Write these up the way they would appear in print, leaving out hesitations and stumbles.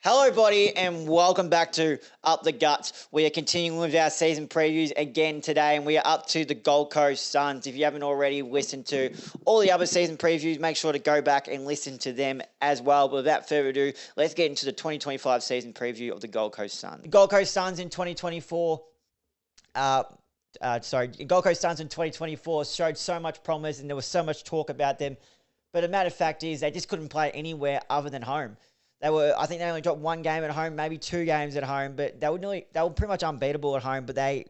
Hello, everybody, and welcome back to Up the Guts. We are continuing with our season previews again today, and we are up to the Gold Coast Suns. If you haven't already listened to all the other season previews, make sure to go back and listen to them as well. But without further ado, let's get into the 2025 season preview of the Gold Coast Suns. The Gold Coast Suns in 2024... Gold Coast Suns in 2024 showed so much promise, and there was so much talk about them. But the matter of fact is, they just couldn't play anywhere other than home. I think they only dropped one game at home, maybe two games at home, but they were pretty much unbeatable at home, but they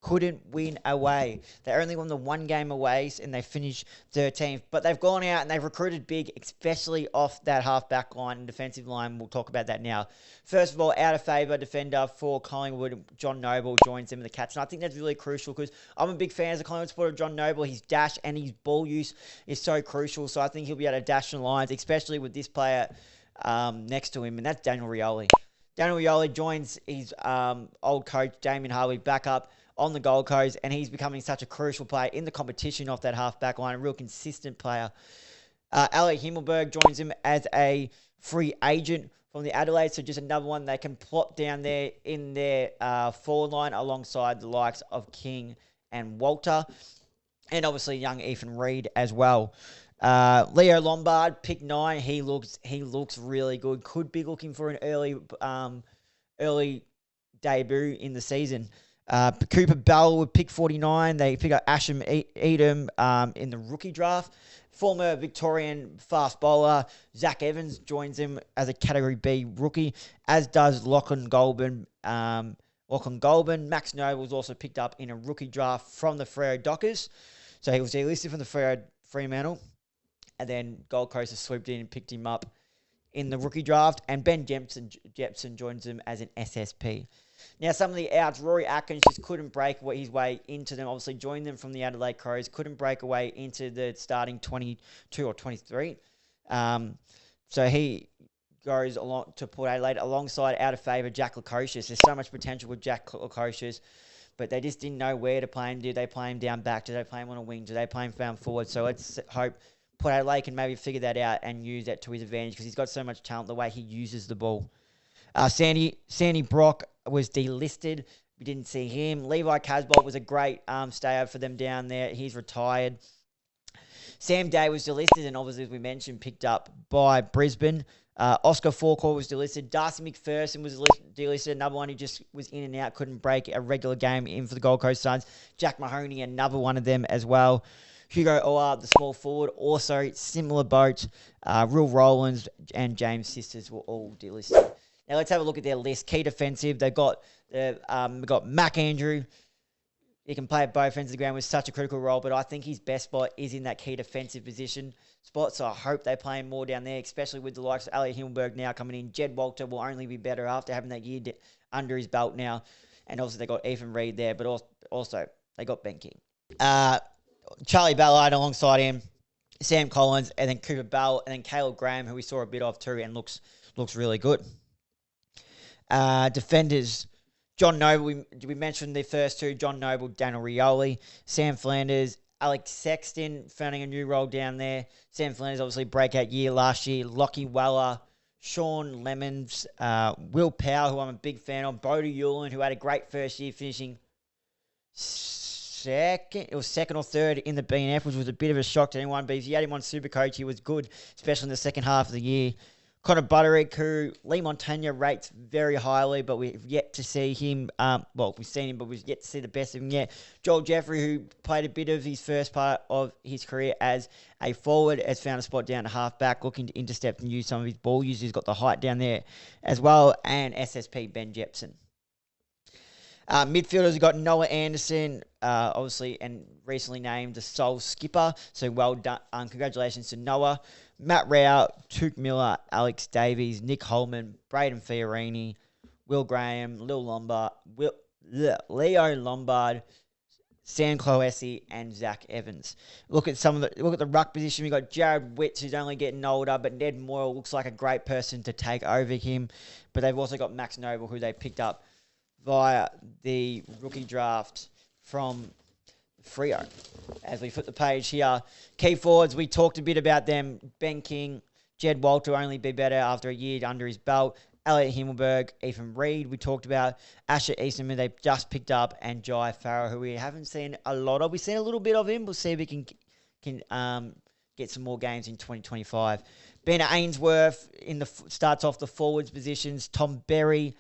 couldn't win away. They only won the one game away, and they finished 13th. But they've gone out and they've recruited big, especially off that half-back line and defensive line. We'll talk about that now. First of all, out of favour defender for Collingwood, John Noble joins them in the Cats. And I think that's really crucial because I'm a big fan as a Collingwood supporter of John Noble. His dash and his ball use is so crucial. So I think he'll be able to dash the lines, especially with this player next to him, and that's Daniel Rioli. Daniel Rioli joins his old coach, Damien Harley, back up on the Gold Coast, and he's becoming such a crucial player in the competition off that half-back line, a real consistent player. Alec Himmelberg joins him as a free agent from the Adelaide, so just another one they can plot down there in their forward line alongside the likes of King and Walter, and obviously young Ethan Reid as well. Leo Lombard, pick 9. He looks really good. Could be looking for an early debut in the season. Cooper Bell with pick 49. They pick up Asham Edom in the rookie draft. Former Victorian fast bowler Zach Evans joins him as a Category B rookie, as does Lachlan Goulburn. Max Noble's also picked up in a rookie draft from the Freo Dockers. So he was delisted from the Fremantle. And then Gold Coast has swooped in and picked him up in the rookie draft. And Ben Jepson joins him as an SSP. Now, some of the outs, Rory Atkins just couldn't break his way into them. Obviously, joined them from the Adelaide Crows. Couldn't break away into the starting 22 or 23. So he goes along to Port Adelaide alongside out of favour Jack Lukosius. There's so much potential with Jack Lukosius, but they just didn't know where to play him. Did they play him down back? Did they play him on a wing? Did they play him down forward? So let's hope Port Adelaide can maybe figure that out and use that to his advantage because he's got so much talent the way he uses the ball. Sandy Brock was delisted. We didn't see him. Levi Casbolt was a great stay-up for them down there. He's retired. Sam Day was delisted and obviously, as we mentioned, picked up by Brisbane. Oscar Forcourt was delisted. Darcy McPherson was delisted. Another one who just was in and out, couldn't break a regular game in for the Gold Coast Suns. Jack Mahoney, another one of them as well. Hugo Oar, the small forward, also similar boat. Will Rowlands and James Sisters were all delisted. Now let's have a look at their list. Key defensive, they've got Mac Andrew. He can play at both ends of the ground with such a critical role, but I think his best spot is in that key defensive position spot. So I hope they play him more down there, especially with the likes of Ali Himmelberg now coming in. Jed Walter will only be better after having that year under his belt now, and obviously they got Ethan Reid there, but also they got Ben King. Charlie Ballard alongside him, Sam Collins, and then Cooper Bell, and then Caleb Graham, who we saw a bit of too, and looks really good. Defenders, John Noble, we mentioned the first two, John Noble, Daniel Rioli, Sam Flanders, Alex Sexton, finding a new role down there. Sam Flanders, obviously, breakout year last year. Lockie Weller, Sean Lemons, Will Powell, who I'm a big fan of, Bodie Hewlin, who had a great first year, finishing second or third in the BNF, which was a bit of a shock to anyone. But if you had him on Supercoach, he was good, especially in the second half of the year. Connor Butterick, who Lee Montagna rates very highly, but we've yet to see him. We've seen him, but we've yet to see the best of him yet. Joel Jeffrey, who played a bit of his first part of his career as a forward, has found a spot down to half-back, looking to intercept and use some of his ball use. He's got the height down there as well. And SSP Ben Jepson. Midfielders, we've got Noah Anderson, obviously, and recently named the sole skipper. So well done. Congratulations to Noah. Matt Rao, Tuke Miller, Alex Davies, Nick Holman, Braden Fiorini, Will Graham, Leo Lombard, Sam Cloesi, and Zach Evans. Look at the ruck position. We got Jared Witts, who's only getting older, but Ned Moyle looks like a great person to take over him. But they've also got Max Noble, who they picked up via the rookie draft from Freo. As we flip the page here, key forwards, we talked a bit about them. Ben King, Jed Walter only be better after a year under his belt. Elliot Himmelberg, Ethan Reed, we talked about. Asher Easterman, they've just picked up. And Jai Farrow, who we haven't seen a lot of. We've seen a little bit of him. We'll see if we can get some more games in 2025. Ben Ainsworth starts off the forwards positions. Tom Berry,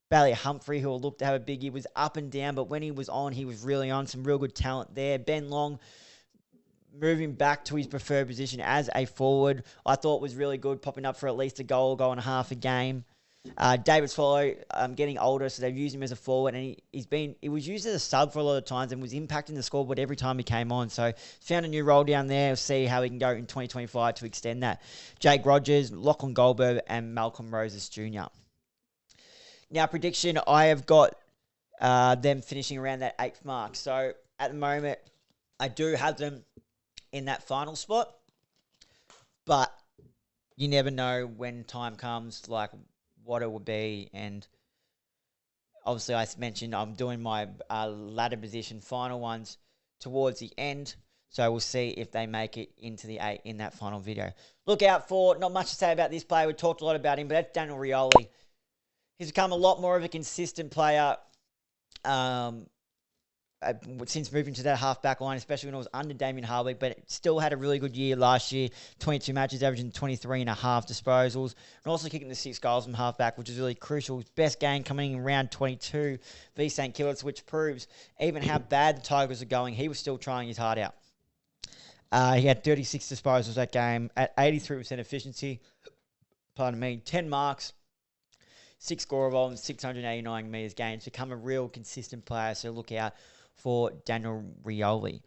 Bailey Humphrey, who will look to have a big year, was up and down, but when he was on, he was really on. Some real good talent there. Ben Long, moving back to his preferred position as a forward, I thought was really good, popping up for at least a goal and a half a game. David Swallow, getting older, so they've used him as a forward, and he was used as a sub for a lot of times and was impacting the scoreboard every time he came on. So found a new role down there. We'll see how he can go in 2025 to extend that. Jake Rogers, Lachlan Goldberg, and Malcolm Roses Jr. Now, prediction, I have got them finishing around that 8th mark. So at the moment, I do have them in that final spot, but you never know when time comes, like what it will be. And obviously I mentioned I'm doing my ladder position final ones towards the end, so we'll see if they make it into the 8 in that final video. Look out for, not much to say about this player, we talked a lot about him, but that's Daniel Rioli. He's become a lot more of a consistent player since moving to that half-back line, especially when it was under Damien Hardwick, but it still had a really good year last year. 22 matches, averaging 23.5 disposals, and also kicking the 6 goals from half-back, which is really crucial. His best game coming in round 22 v St Kilda, which proves even how bad the Tigers are going, he was still trying his heart out. He had 36 disposals that game at 83% efficiency. 10 marks, 6 score volumes, 689 metres gained. Become a real consistent player, so look out for Daniel Rioli.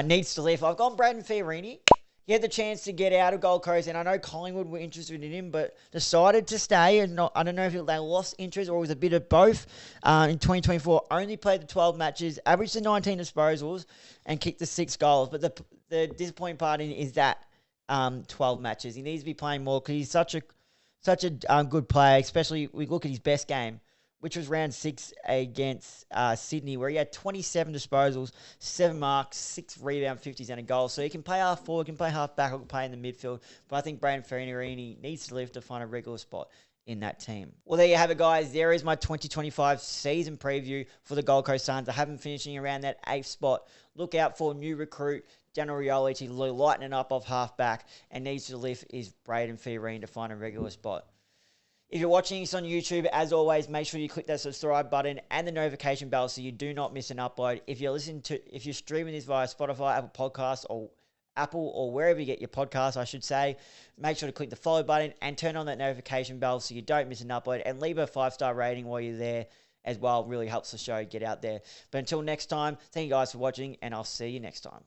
Needs to lift. I've gone Braden Fiorini. He had the chance to get out of Gold Coast, and I know Collingwood were interested in him, but decided to stay. And I don't know if they lost interest or it was a bit of both. In 2024, only played the 12 matches, averaged the 19 disposals, and kicked the 6 goals. But the disappointing part is that 12 matches. He needs to be playing more because he's such a good player, especially we look at his best game, which was round 6 against Sydney, where he had 27 disposals, 7 marks, 6 rebound 50s and a goal. So he can play half forward, can play half back, or can play in the midfield. But I think Braden Fiorini needs to live to find a regular spot in that team. Well, there you have it, guys. There is my 2025 season preview for the Gold Coast Suns. I have them finishing around that 8th spot. Look out for new recruit Daniel Rioli to lighten it up off half back, and needs to lift is Braden Fiorini to find a regular spot. If you're watching this on YouTube, as always, make sure you click that subscribe button and the notification bell so you do not miss an upload. If you're streaming this via Spotify, Apple Podcasts, or Apple, or wherever you get your podcasts, I should say, make sure to click the follow button and turn on that notification bell so you don't miss an upload, and leave a 5-star rating while you're there as well. It really helps the show get out there. But until next time, thank you guys for watching, and I'll see you next time.